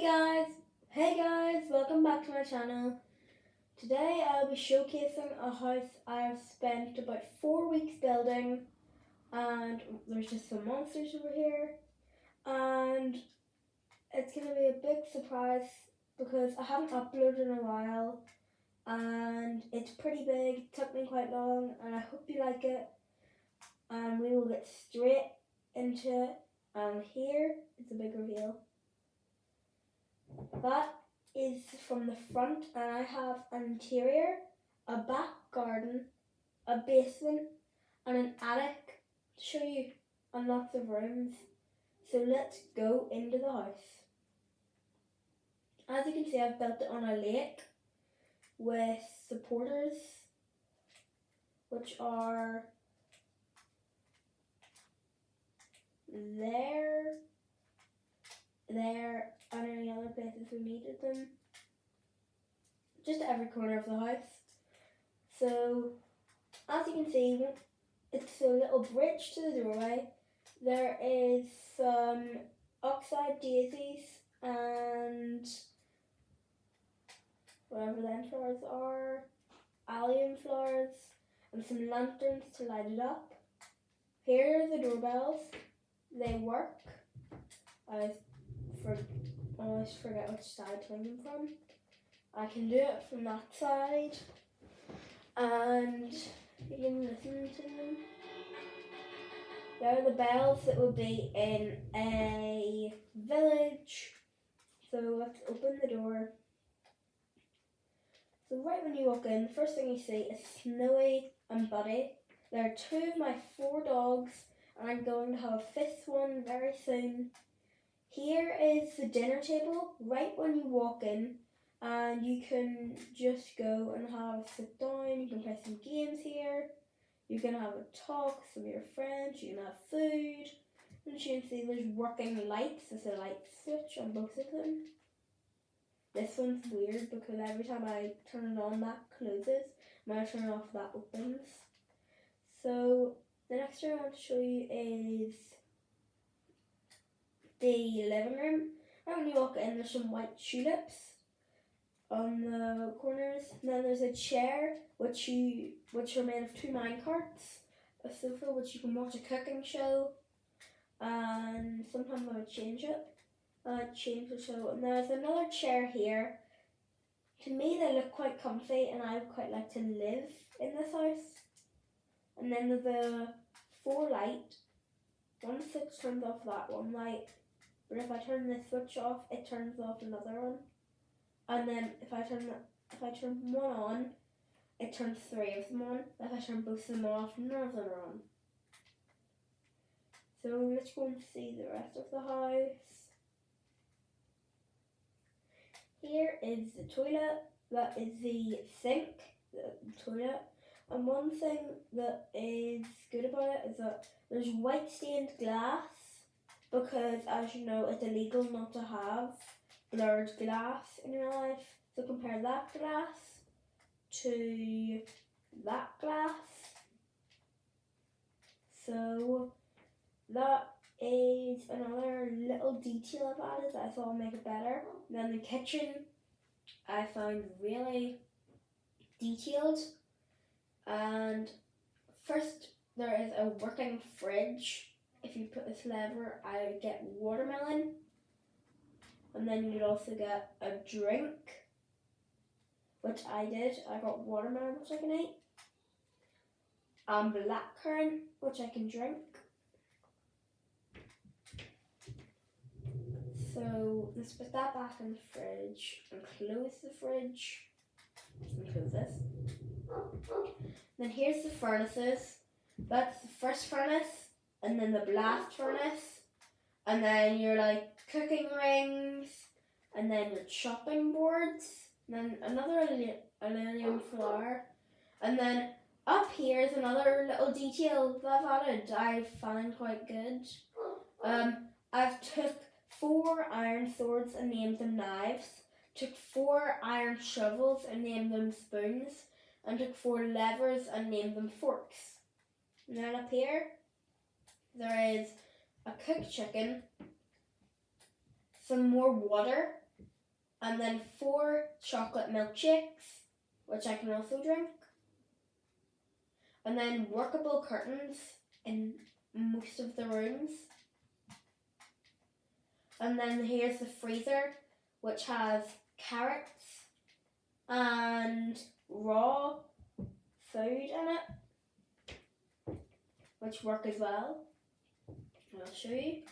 Hey guys, welcome back to my channel. Today I'll be showcasing a house I've spent about 4 weeks building, and there's just some monsters over here, and it's going to be a big surprise because I haven't uploaded in a while and it's pretty big. It took me quite long and I hope you like it, and we will get straight into it. And here is a big reveal. That is from the front, and I have an interior, a back garden, a basement, and an attic to show you, and lots of rooms. So let's go into the house. As you can see, I've built it on a lake with supporters, which are there, and any other places we needed them. Just every corner of the house. So, as you can see, it's a little bridge to the doorway. There is some oxide daisies and whatever the flowers are, allium flowers, and some lanterns to light it up. Here are the doorbells. They work. I always forget which side to ring them from. I can do it from that side, and you can listen to them. There are the bells that will be in a village. So let's open the door. So right when you walk in, the first thing you see is Snowy and Buddy. They're two of my 4 dogs, and I'm going to have a 5th one very soon. Here is the dinner table right when you walk in, and you can just go and have a sit down. You can play some games here. You can have a talk with some of your friends. You can have food. And as you can see, there's working lights. There's a light switch on both of them. This one's weird because every time I turn it on, that closes. When I turn it off, that opens. So the next thing I want to show you is the living room. Right when you walk in, there's some white tulips on the corners. And then there's a chair which are made of 2 mine carts, a sofa which you can watch a cooking show, and sometimes I would change it. Change the show. And there's another chair here. To me they look quite comfy, and I would quite like to live in this house. And then there's a 4 light. One switch turns off that one light, but if I turn this switch off, it turns off another one. And then if I turn one on, it turns 3 of them on. If I turn both of them off, none of them are on. So let's go and see the rest of the house. Here is the toilet. That is the sink, the toilet. And one thing that is good about it is that there's white stained glass, because as you know, it's illegal not to have blurred glass in your life. So compare that glass to that glass. So that is another little detail I've added that I thought would make it better. Then the kitchen I found really detailed. And first there is a working fridge. If you put this lever, I get watermelon. And then you'd also get a drink, which I did. I got watermelon, which I can eat, and blackcurrant, which I can drink. So let's put that back in the fridge and close the fridge. And close this. Then here's the furnaces. That's the first furnace, and then the blast furnace, and then your cooking rings, and then your chopping boards, and then another aluminium floor, and then up here is another little detail that I've added. I find quite good. I've took 4 iron swords and named them knives, took 4 iron shovels and named them spoons, and took 4 levers and named them forks. And then up here there is a cooked chicken, some more water, and then 4 chocolate milkshakes, which I can also drink, and then workable curtains in most of the rooms. And then here's the freezer, which has carrots and raw food in it, which work as well. I'll show you.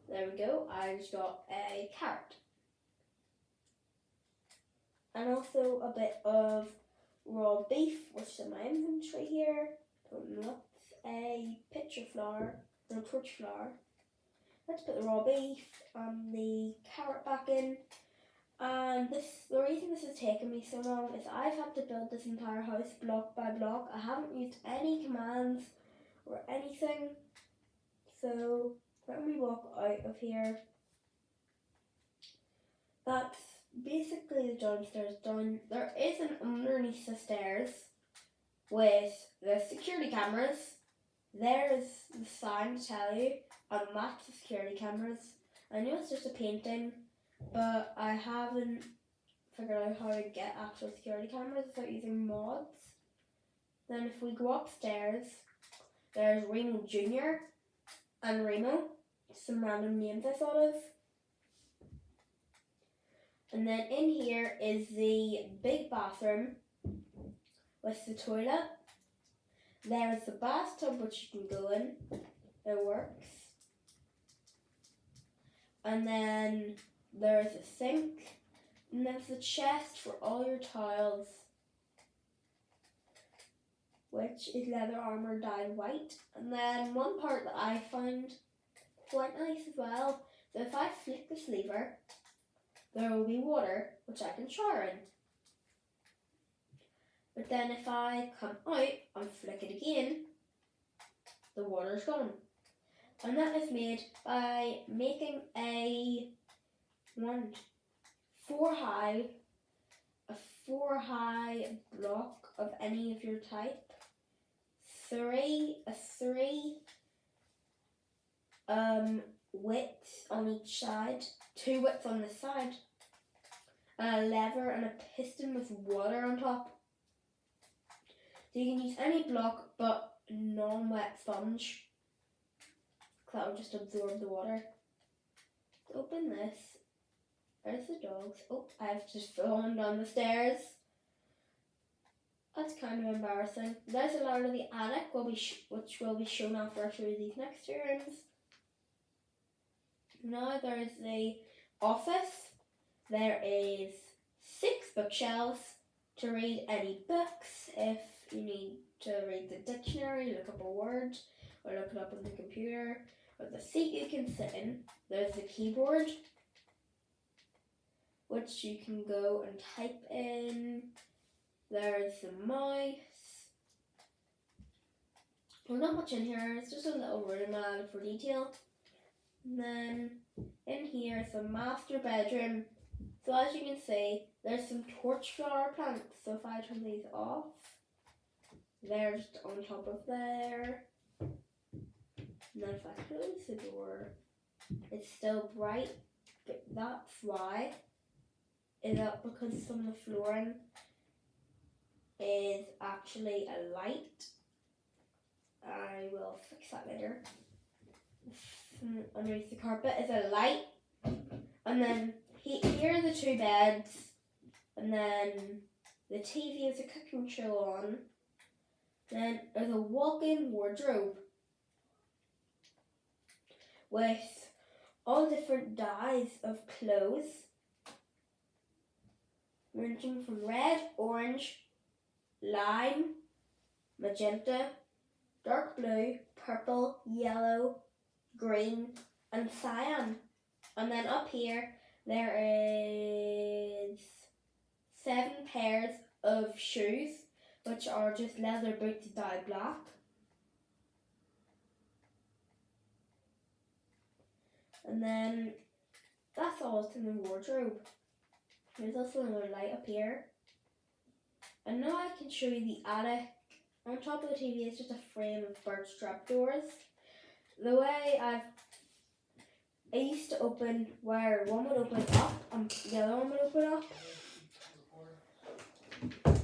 There we go, I just got a carrot. And also a bit of raw beef, which is in my inventory here. That's a pitcher flour, no, torch flour. Let's put the raw beef and the carrot back in. And the reason this has taken me so long is I've had to build this entire house block by block. I haven't used any commands or anything. So when we walk out of here, that's basically the downstairs done. There is an underneath the stairs with the security cameras. There's the sign to tell you, and that's the security cameras. I know it's just a painting, but I haven't figured out how to get actual security cameras without using mods. Then if we go upstairs, there's Remo Jr. and Remo, some random names I thought of. And then in here is the big bathroom with the toilet. There's the bathtub which you can go in, it works. And then there's a sink, and there's the chest for all your towels, which is leather armour dyed white. And then one part that I found quite nice as well, so if I flick this lever, there will be water which I can shower in. But then if I come out and flick it again, the water's gone. And that is made by making a 4 high block of any of your type, three widths on each side, 2 widths on this side, and a lever and a piston with water on top. So you can use any block but non-wet sponge, because that will just absorb the water. To open this, there's the dogs. Oh, I've just fallen down the stairs. That's kind of embarrassing. There's a lot of the attic, which will be shown after I show you these next 2 rooms. Now there's the office. There is 6 bookshelves to read any books. If you need to read the dictionary, look up a word, or look it up on the computer, or the seat you can sit in. There's the keyboard, which you can go and type in. There's the mouse. Well, not much in here, it's just a little room added for detail. And then in here is the master bedroom. So as you can see, there's some torch flower plants. So if I turn these off, they're just on top of there. And then if I close the door, it's still bright, but that's why. Is that because some of the flooring is actually a light. I will fix that later. Underneath the carpet is a light, and then here are the 2 beds, and then the TV is a cooking show on. Then there's a walk-in wardrobe with all different dyes of clothes, ranging from red, orange, lime, magenta, dark blue, purple, yellow, green, and cyan. And then up here there is 7 pairs of shoes, which are just leather boots dyed black. And then that's all that's in the wardrobe. There's also another light up here. And now I can show you the attic. On top of the TV is just a frame of birch trapdoors. The way I used to open where one would open up and the other one would open up.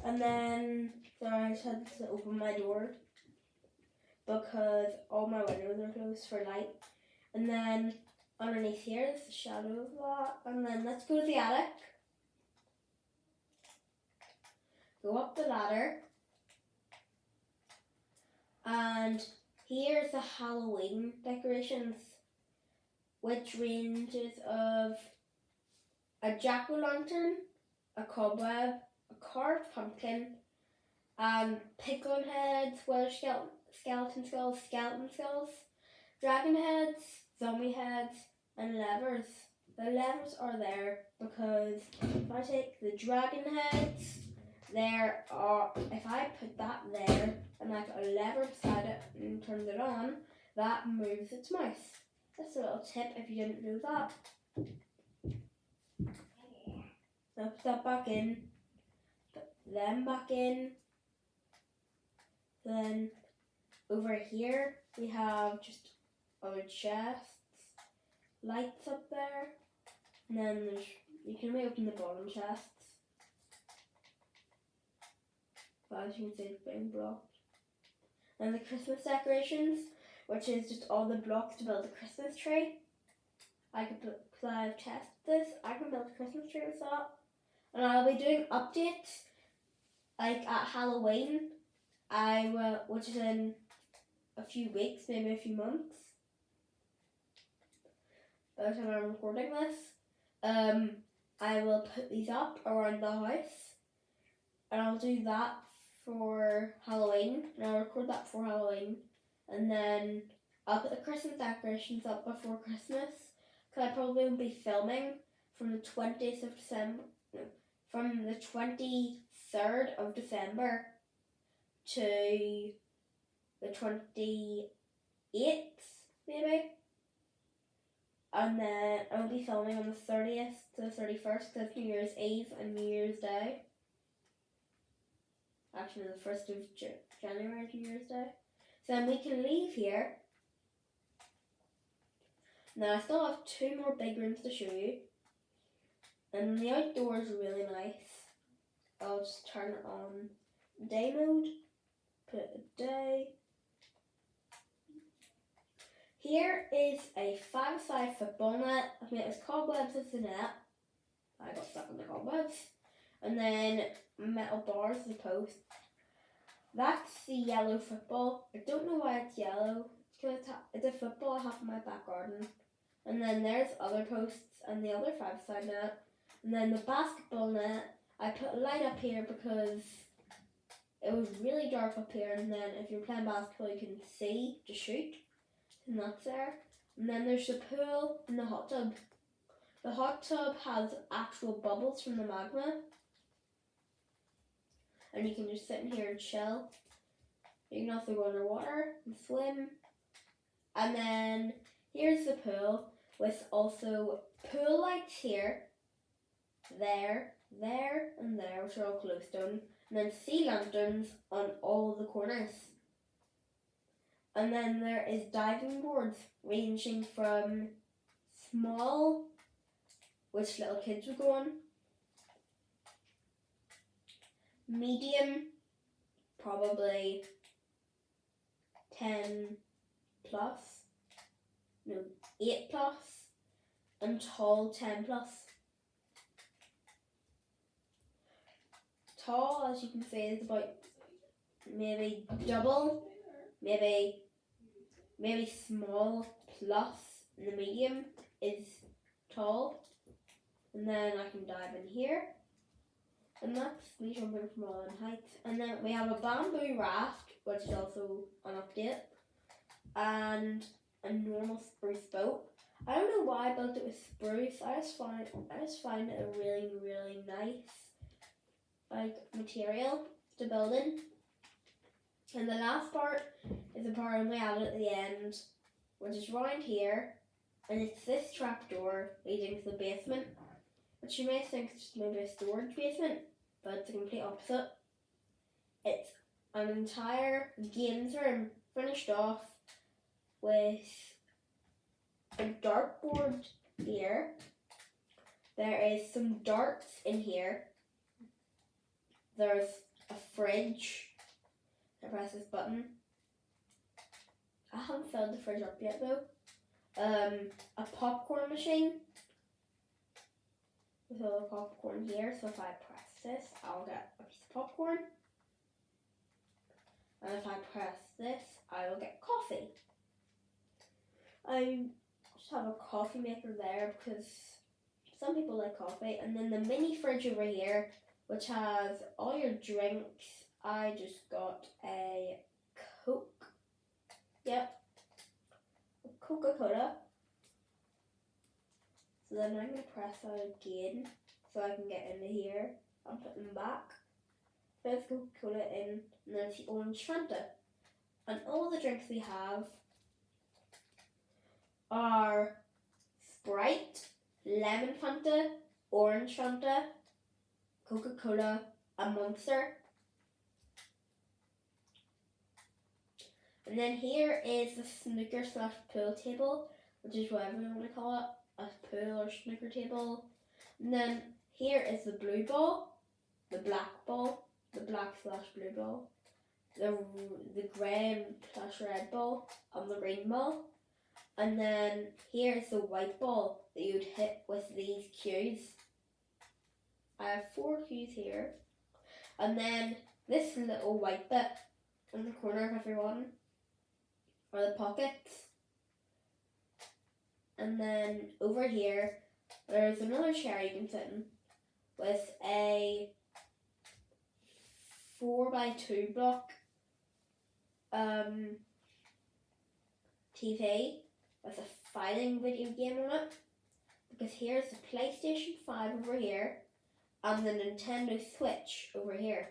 And then, sorry, I just had to open my door because all my windows are closed for light. And then underneath here is the shadow of that. And then let's go to the attic. Go up the ladder. And here's the Halloween decorations, which ranges of a jack-o'-lantern, a cobweb, a carved pumpkin, piglin heads, wither skeleton skulls, dragon heads, zombie heads, and levers. The levers are there because if I take the dragon heads, if I put that there and I put a lever beside it and turn it on, that moves its mouth. That's a little tip if you didn't know that. Now put that back in, put them back in. Then over here we have just other chests, lights up there, and then you can reopen the bottom chests. But as you can see, it's being blocked. And the Christmas decorations, which is just all the blocks to build a Christmas tree. Because I've tested this, I can build a Christmas tree with that. And I'll be doing updates like at Halloween. Which is in a few weeks, maybe a few months. By the time I'm recording this, I will put these up around the house, and I'll do that for Halloween, and I'll record that for Halloween, and then I'll put the Christmas decorations up before Christmas, because I probably won't be filming from the 20th of December, from the 23rd of December to the 28th, maybe. And then I'll be filming on the 30th to the 31st, because New Year's Eve and New Year's Day. Actually, the 1st of January is New Year's Day. So then we can leave here. Now I still have 2 more big rooms to show you. And the outdoors are really nice. I'll just turn it on day mode. Put a day. Here is a 5-a-side football net. I mean, it was cobwebs as the net. I got stuck on the cobwebs. And then metal bars as a post. That's the yellow football. I don't know why it's yellow. It's a football I have in my back garden. And then there's other posts and the other 5-a-side net. And then the basketball net, I put a light up here because it was really dark up here, and then if you're playing basketball you can see to shoot, and that's there. And then there's the pool and the hot tub. The hot tub has actual bubbles from the magma, and you can just sit in here and chill. You can also go underwater and swim. And then here's the pool with also pool lights here, there, and there, which are all glowstone. And then sea lanterns on all the corners. And then there is diving boards ranging from small, which little kids would go on, medium, probably 10 plus, no, 8 plus, and tall 10 plus. Tall, as you can see, is about maybe double, maybe small plus, and the medium is tall. And then I can dive in here, and that's me jumping from all in heights. And then we have a bamboo raft, which is also an update, and a normal spruce boat. I don't know why I built it with spruce. I just find it a really, really nice material to build in. And the last part is the part we added at the end, which is round here, and it's this trapdoor leading to the basement, which you may think is just maybe a storage basement, but it's the complete opposite. It's an entire games room finished off with a dartboard here. There is some darts in here. There's a fridge. I press this button. I haven't filled the fridge up yet though. A popcorn machine with all the popcorn here. So if I press this, I'll get a piece of popcorn. And if I press this, I will get coffee. I just have a coffee maker there because some people like coffee. And then the mini fridge over here, which has all your drinks. I just got a Coke. Yep. A Coca-Cola. So then I'm going to press that again so I can get into here and put them back. There's Coca-Cola in, and there's the orange Fanta. And all the drinks we have are Sprite, lemon Fanta, orange Fanta, Coca-Cola, and Monster. And then here is the snooker / pool table, which is whatever you want to call it, a pool or snooker table. And then here is the blue ball, the black ball, the black / blue ball, the grey / red ball, and the green ball. And then here is the white ball that you'd hit with these cues. I have 4 cues here. And then this little white bit in the corner of everyone are the pockets. And then over here, there's another chair you can sit in with a 4x2 block TV with a fighting video game on it. Because here's the PlayStation 5 over here and the Nintendo Switch over here.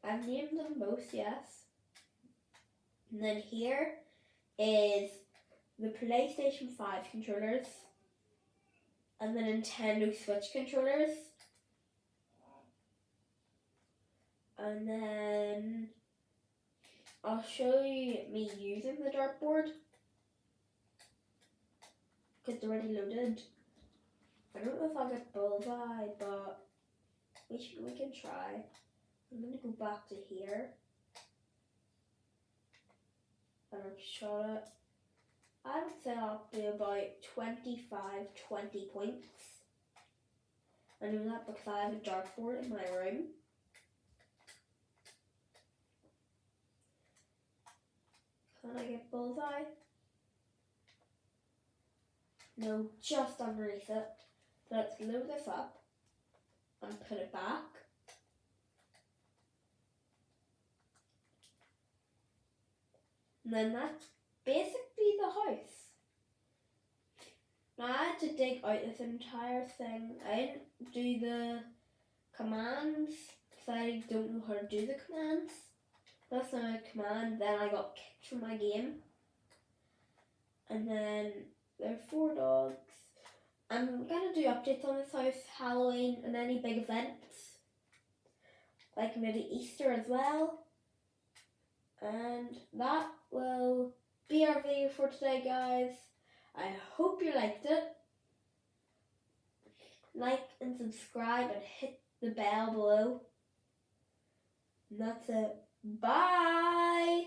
I've named them both, yes. And then here is the PlayStation 5 controllers and the Nintendo Switch controllers. And then I'll show you me using the dartboard because they're already loaded. I don't know if I'll get bullseye, but we can try. I'm going to go back to here. And I've shot it. I would say I'll do about 20 points. I know that because I have a dartboard in my room. Can I get bullseye? No, just underneath it. So let's load this up and put it back. And then that's basically the house. Now I had to dig out this entire thing. I didn't do the commands because I don't know how to do the commands. That's not a command. Then I got kicked from my game. And then there are 4 dogs. I'm going to do updates on this house, Halloween and any big events. Like maybe Easter as well. And that will be our video for today, guys. I hope you liked it. Like and subscribe and hit the bell below. And that's it. Bye!